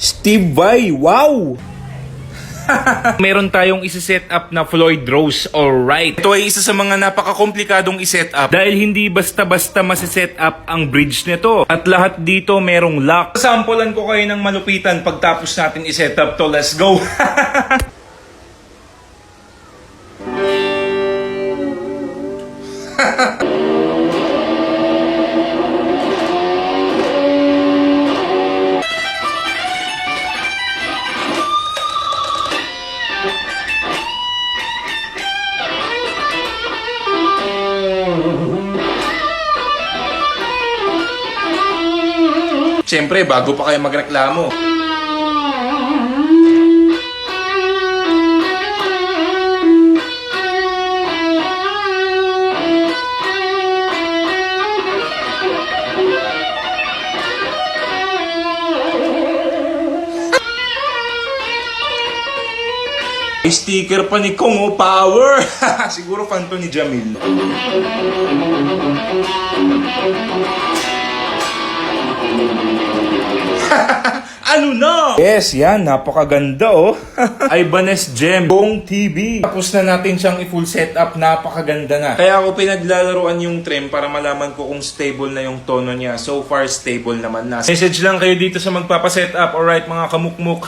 Steve Vai, wow! Meron tayong isi-set up na Floyd Rose, alright. Ito ay isa sa mga napaka-komplikadong i-set up dahil hindi basta-basta masi-set up ang bridge nito. At lahat dito merong lock. Sampulan ko kayo ng malupitan pagtapos natin i-set up to. Let's go! Siyempre, bago pa kayo magreklamo. May sticker pa ni Kong, oh, power! Siguro fan to ni Jamil. Ano na? Yes, yan, napakaganda oh. Ibanez Gem Kong TV. Tapos na natin siyang i-full setup, napakaganda na. Kaya ako pinaglalaruan yung trim para malaman ko kung stable na yung tono niya. So far, stable naman na. Message lang kayo dito sa magpapaset up, alright mga kamukmuk.